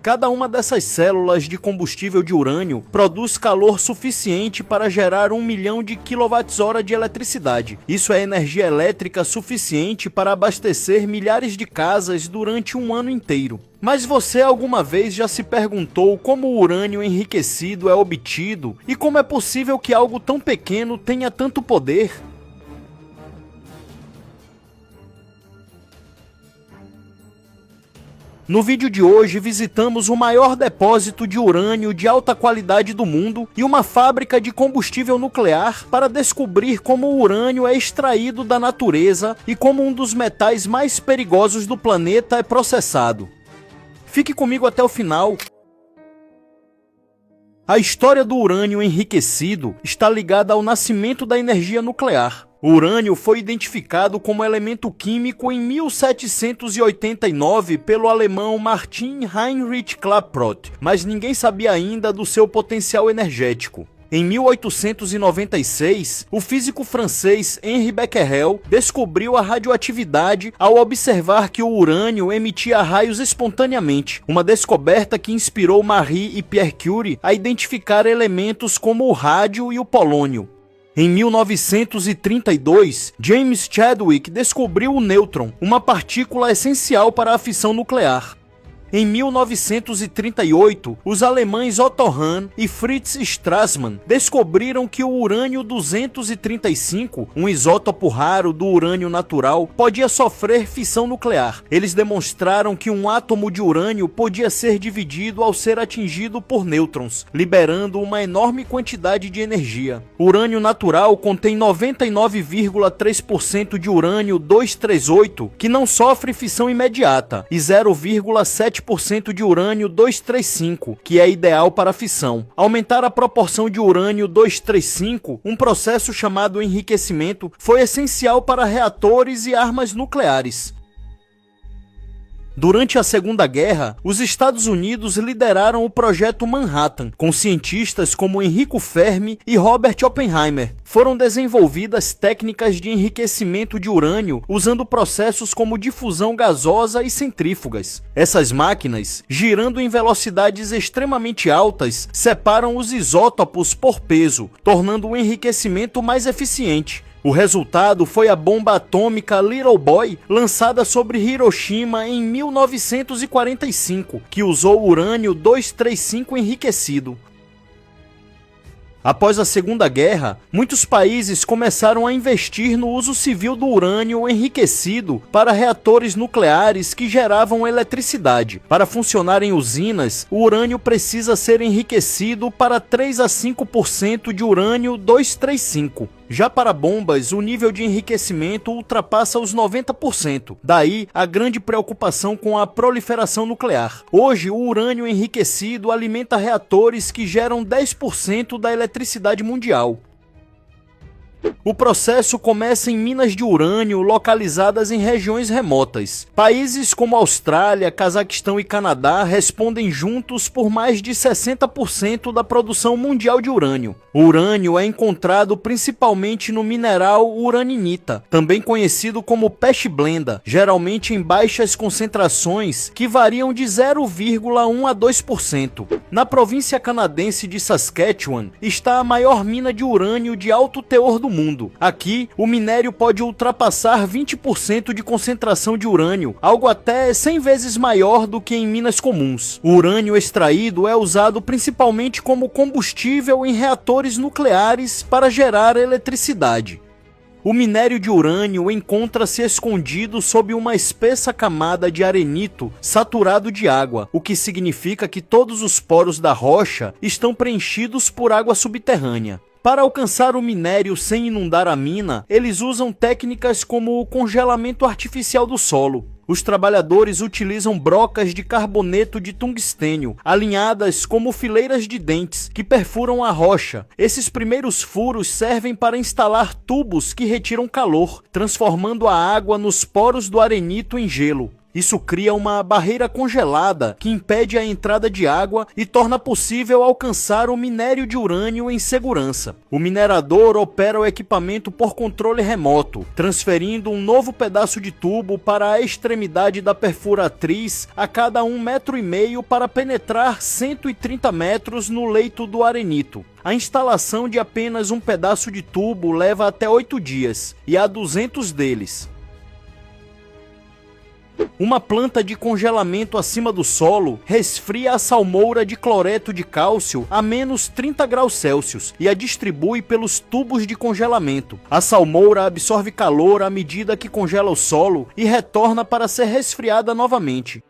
Cada uma dessas células de combustível de urânio produz calor suficiente para gerar 1 milhão de kWh de eletricidade. Isso é energia elétrica suficiente para abastecer milhares de casas durante um ano inteiro. Mas você alguma vez já se perguntou como o urânio enriquecido é obtido e como é possível que algo tão pequeno tenha tanto poder? No vídeo de hoje visitamos o maior depósito de urânio de alta qualidade do mundo e uma fábrica de combustível nuclear para descobrir como o urânio é extraído da natureza e como um dos metais mais perigosos do planeta é processado. Fique comigo até o final. A história do urânio enriquecido está ligada ao nascimento da energia nuclear. O urânio foi identificado como elemento químico em 1789 pelo alemão Martin Heinrich Klaproth, mas ninguém sabia ainda do seu potencial energético. Em 1896, o físico francês Henri Becquerel descobriu a radioatividade ao observar que o urânio emitia raios espontaneamente, uma descoberta que inspirou Marie e Pierre Curie a identificar elementos como o rádio e o polônio. Em 1932, James Chadwick descobriu o nêutron, uma partícula essencial para a fissão nuclear. Em 1938, os alemães Otto Hahn e Fritz Strassmann descobriram que o urânio-235, um isótopo raro do urânio natural, podia sofrer fissão nuclear. Eles demonstraram que um átomo de urânio podia ser dividido ao ser atingido por nêutrons, liberando uma enorme quantidade de energia. O urânio natural contém 99,3% de urânio-238, que não sofre fissão imediata, e 0,7% de urânio-235, que é ideal para a fissão. Aumentar a proporção de urânio-235, um processo chamado enriquecimento, foi essencial para reatores e armas nucleares. Durante a Segunda Guerra, os Estados Unidos lideraram o Projeto Manhattan, com cientistas como Enrico Fermi e Robert Oppenheimer. Foram desenvolvidas técnicas de enriquecimento de urânio usando processos como difusão gasosa e centrífugas. Essas máquinas, girando em velocidades extremamente altas, separam os isótopos por peso, tornando o enriquecimento mais eficiente. O resultado foi a bomba atômica Little Boy, lançada sobre Hiroshima em 1945, que usou urânio-235 enriquecido. Após a Segunda Guerra, muitos países começaram a investir no uso civil do urânio enriquecido para reatores nucleares que geravam eletricidade. Para funcionar em usinas, o urânio precisa ser enriquecido para 3 a 5% de urânio-235. Já para bombas, o nível de enriquecimento ultrapassa os 90%. Daí, a grande preocupação com a proliferação nuclear. Hoje, o urânio enriquecido alimenta reatores que geram 10% da eletricidade mundial. O processo começa em minas de urânio localizadas em regiões remotas. Países como Austrália, Cazaquistão e Canadá respondem juntos por mais de 60% da produção mundial de urânio. O urânio é encontrado principalmente no mineral uraninita, também conhecido como pechblenda, geralmente em baixas concentrações que variam de 0,1 a 2%. Na província canadense de Saskatchewan está a maior mina de urânio de alto teor do mundo. Aqui, o minério pode ultrapassar 20% de concentração de urânio, algo até 100 vezes maior do que em minas comuns. O urânio extraído é usado principalmente como combustível em reatores nucleares para gerar eletricidade. O minério de urânio encontra-se escondido sob uma espessa camada de arenito saturado de água, o que significa que todos os poros da rocha estão preenchidos por água subterrânea. Para alcançar o minério sem inundar a mina, eles usam técnicas como o congelamento artificial do solo. Os trabalhadores utilizam brocas de carboneto de tungstênio, alinhadas como fileiras de dentes, que perfuram a rocha. Esses primeiros furos servem para instalar tubos que retiram calor, transformando a água nos poros do arenito em gelo. Isso cria uma barreira congelada que impede a entrada de água e torna possível alcançar o minério de urânio em segurança. O minerador opera o equipamento por controle remoto, transferindo um novo pedaço de tubo para a extremidade da perfuratriz a cada 1,5 metros para penetrar 130 metros no leito do arenito. A instalação de apenas um pedaço de tubo leva até 8 dias, e há 200 deles. Uma planta de congelamento acima do solo resfria a salmoura de cloreto de cálcio a menos 30 graus Celsius e a distribui pelos tubos de congelamento. A salmoura absorve calor à medida que congela o solo e retorna para ser resfriada novamente.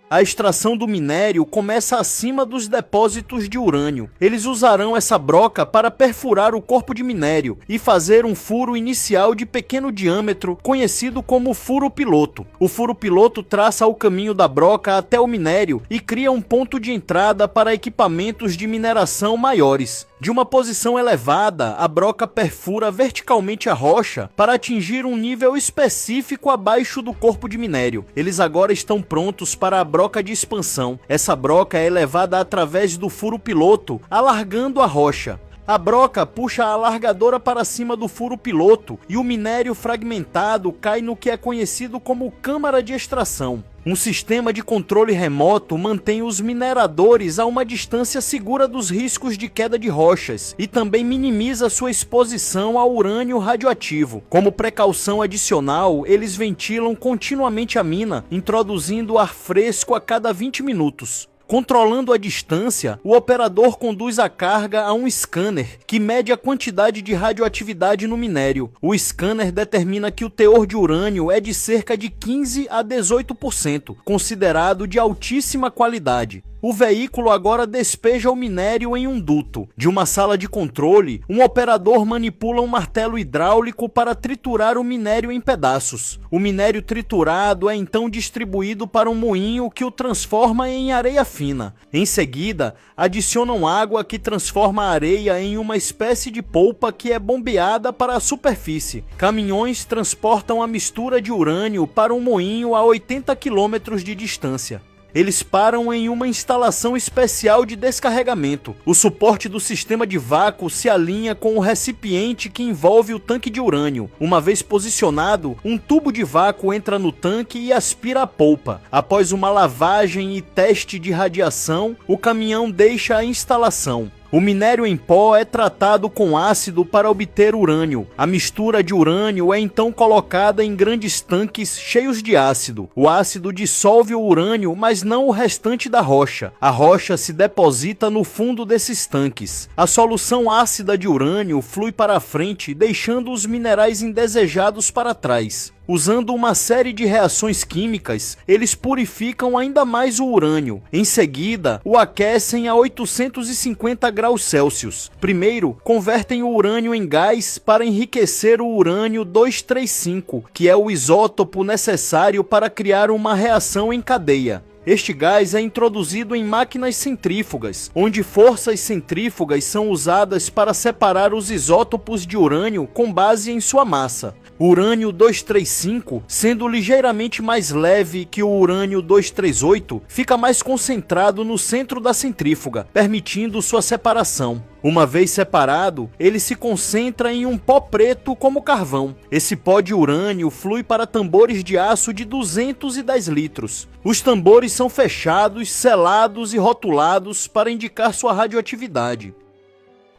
A extração do minério começa acima dos depósitos de urânio. Eles usarão essa broca para perfurar o corpo de minério e fazer um furo inicial de pequeno diâmetro, conhecido como furo piloto. O furo piloto traça o caminho da broca até o minério e cria um ponto de entrada para equipamentos de mineração maiores. De uma posição elevada, a broca perfura verticalmente a rocha para atingir um nível específico abaixo do corpo de minério. Eles agora estão prontos para a broca de expansão. Essa broca é elevada através do furo piloto, alargando a rocha. A broca puxa a alargadora para cima do furo piloto e o minério fragmentado cai no que é conhecido como câmara de extração. Um sistema de controle remoto mantém os mineradores a uma distância segura dos riscos de queda de rochas e também minimiza sua exposição ao urânio radioativo. Como precaução adicional, eles ventilam continuamente a mina, introduzindo ar fresco a cada 20 minutos. Controlando a distância, o operador conduz a carga a um scanner que mede a quantidade de radioatividade no minério. O scanner determina que o teor de urânio é de cerca de 15 a 18%, considerado de altíssima qualidade. O veículo agora despeja o minério em um duto. De uma sala de controle, um operador manipula um martelo hidráulico para triturar o minério em pedaços. O minério triturado é então distribuído para um moinho que o transforma em areia fina. Em seguida, adicionam água que transforma a areia em uma espécie de polpa que é bombeada para a superfície. Caminhões transportam a mistura de urânio para um moinho a 80 km de distância. Eles param em uma instalação especial de descarregamento. O suporte do sistema de vácuo se alinha com o recipiente que envolve o tanque de urânio. Uma vez posicionado, um tubo de vácuo entra no tanque e aspira a polpa. Após uma lavagem e teste de radiação, o caminhão deixa a instalação. O minério em pó é tratado com ácido para obter urânio. A mistura de urânio é então colocada em grandes tanques cheios de ácido. O ácido dissolve o urânio, mas não o restante da rocha. A rocha se deposita no fundo desses tanques. A solução ácida de urânio flui para a frente, deixando os minerais indesejados para trás. Usando uma série de reações químicas, eles purificam ainda mais o urânio. Em seguida, o aquecem a 850 graus Celsius. Primeiro, convertem o urânio em gás para enriquecer o urânio 235, que é o isótopo necessário para criar uma reação em cadeia. Este gás é introduzido em máquinas centrífugas, onde forças centrífugas são usadas para separar os isótopos de urânio com base em sua massa. O urânio 235, sendo ligeiramente mais leve que o urânio 238, fica mais concentrado no centro da centrífuga, permitindo sua separação. Uma vez separado, ele se concentra em um pó preto como carvão. Esse pó de urânio flui para tambores de aço de 210 litros. Os tambores são fechados, selados e rotulados para indicar sua radioatividade.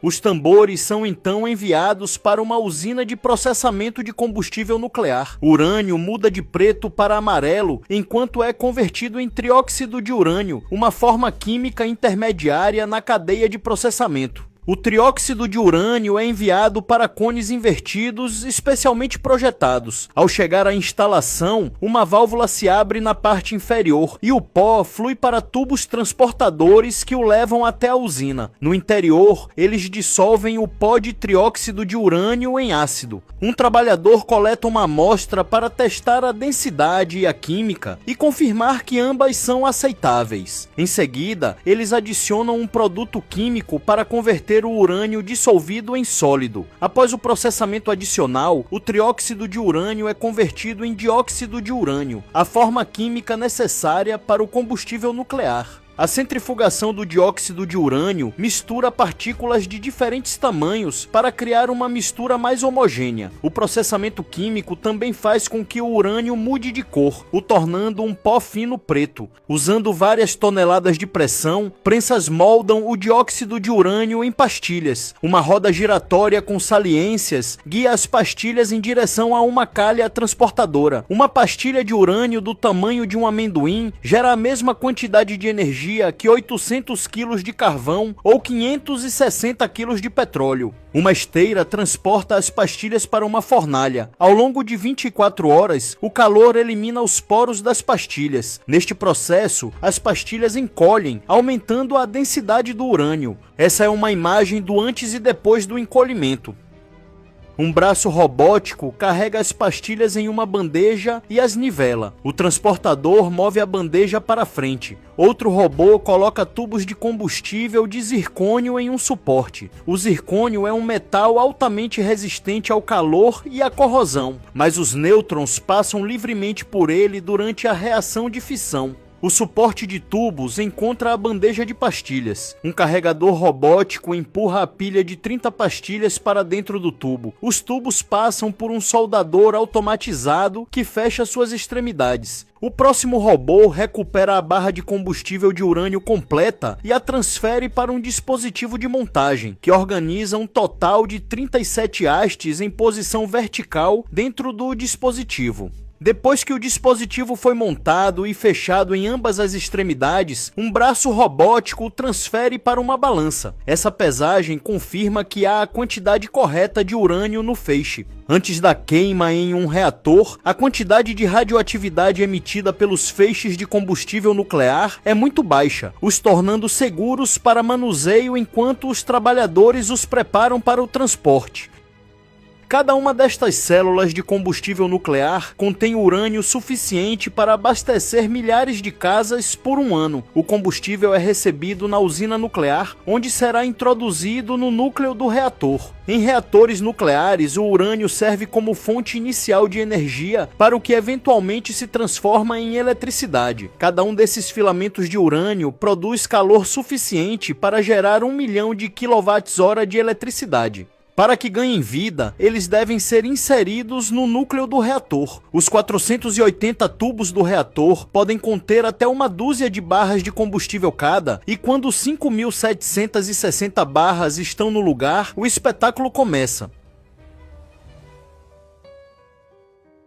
Os tambores são então enviados para uma usina de processamento de combustível nuclear. O urânio muda de preto para amarelo enquanto é convertido em trióxido de urânio, uma forma química intermediária na cadeia de processamento. O trióxido de urânio é enviado para cones invertidos especialmente projetados. Ao chegar à instalação, uma válvula se abre na parte inferior e o pó flui para tubos transportadores que o levam até a usina. No interior, eles dissolvem o pó de trióxido de urânio em ácido. Um trabalhador coleta uma amostra para testar a densidade e a química e confirmar que ambas são aceitáveis. Em seguida, eles adicionam um produto químico para converter conter o urânio dissolvido em sólido. Após o processamento adicional, o trióxido de urânio é convertido em dióxido de urânio, a forma química necessária para o combustível nuclear. A centrifugação do dióxido de urânio mistura partículas de diferentes tamanhos para criar uma mistura mais homogênea. O processamento químico também faz com que o urânio mude de cor, o tornando um pó fino preto. Usando várias toneladas de pressão, prensas moldam o dióxido de urânio em pastilhas. Uma roda giratória com saliências guia as pastilhas em direção a uma calha transportadora. Uma pastilha de urânio do tamanho de um amendoim gera a mesma quantidade de energia que 800 kg de carvão ou 560 kg de petróleo. Uma esteira transporta as pastilhas para uma fornalha. Ao longo de 24 horas, o calor elimina os poros das pastilhas. Neste processo, as pastilhas encolhem, aumentando a densidade do urânio. Essa é uma imagem do antes e depois do encolhimento. Um braço robótico carrega as pastilhas em uma bandeja e as nivela. O transportador move a bandeja para frente. Outro robô coloca tubos de combustível de zircônio em um suporte. O zircônio é um metal altamente resistente ao calor e à corrosão, mas os nêutrons passam livremente por ele durante a reação de fissão. O suporte de tubos encontra a bandeja de pastilhas. Um carregador robótico empurra a pilha de 30 pastilhas para dentro do tubo. Os tubos passam por um soldador automatizado que fecha suas extremidades. O próximo robô recupera a barra de combustível de urânio completa e a transfere para um dispositivo de montagem, que organiza um total de 37 hastes em posição vertical dentro do dispositivo. Depois que o dispositivo foi montado e fechado em ambas as extremidades, um braço robótico o transfere para uma balança. Essa pesagem confirma que há a quantidade correta de urânio no feixe. Antes da queima em um reator, a quantidade de radioatividade emitida pelos feixes de combustível nuclear é muito baixa, os tornando seguros para manuseio enquanto os trabalhadores os preparam para o transporte. Cada uma destas células de combustível nuclear contém urânio suficiente para abastecer milhares de casas por um ano. O combustível é recebido na usina nuclear, onde será introduzido no núcleo do reator. Em reatores nucleares, o urânio serve como fonte inicial de energia para o que eventualmente se transforma em eletricidade. Cada um desses filamentos de urânio produz calor suficiente para gerar 1 milhão de kWh de eletricidade. Para que ganhem vida, eles devem ser inseridos no núcleo do reator. Os 480 tubos do reator podem conter até uma dúzia de barras de combustível cada, e quando 5.760 barras estão no lugar, o espetáculo começa.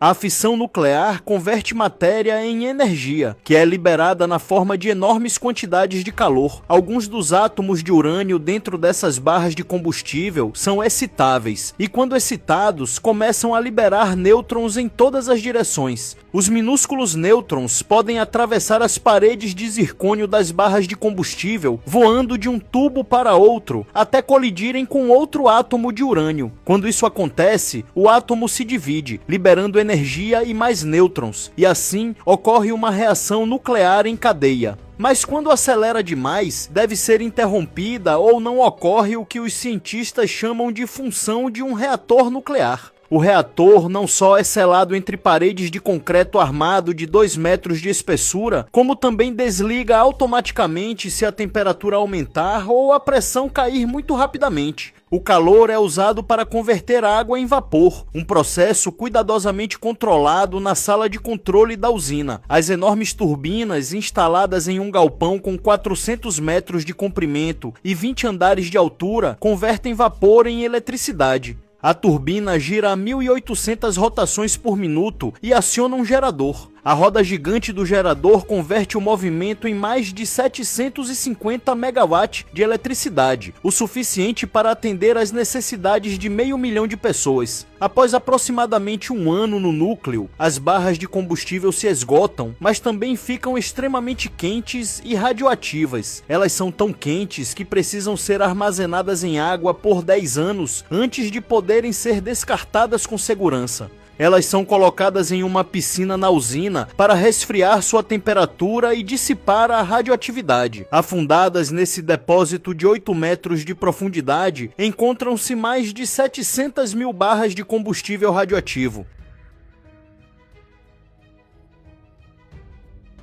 A fissão nuclear converte matéria em energia, que é liberada na forma de enormes quantidades de calor. Alguns dos átomos de urânio dentro dessas barras de combustível são excitáveis, e quando excitados, começam a liberar nêutrons em todas as direções. Os minúsculos nêutrons podem atravessar as paredes de zircônio das barras de combustível, voando de um tubo para outro, até colidirem com outro átomo de urânio. Quando isso acontece, o átomo se divide, liberando energia e mais nêutrons, e assim ocorre uma reação nuclear em cadeia. Mas quando acelera demais, deve ser interrompida ou não ocorre o que os cientistas chamam de função de um reator nuclear. O reator não só é selado entre paredes de concreto armado de 2 metros de espessura, como também desliga automaticamente se a temperatura aumentar ou a pressão cair muito rapidamente. O calor é usado para converter água em vapor, um processo cuidadosamente controlado na sala de controle da usina. As enormes turbinas instaladas em um galpão com 400 metros de comprimento e 20 andares de altura convertem vapor em eletricidade. A turbina gira a 1.800 rotações por minuto e aciona um gerador. A roda gigante do gerador converte o movimento em mais de 750 megawatts de eletricidade, o suficiente para atender às necessidades de 500 mil de pessoas. Após aproximadamente um ano no núcleo, as barras de combustível se esgotam, mas também ficam extremamente quentes e radioativas. Elas são tão quentes que precisam ser armazenadas em água por 10 anos antes de poderem ser descartadas com segurança. Elas são colocadas em uma piscina na usina para resfriar sua temperatura e dissipar a radioatividade. Afundadas nesse depósito de 8 metros de profundidade, encontram-se mais de 700 mil barras de combustível radioativo.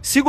Se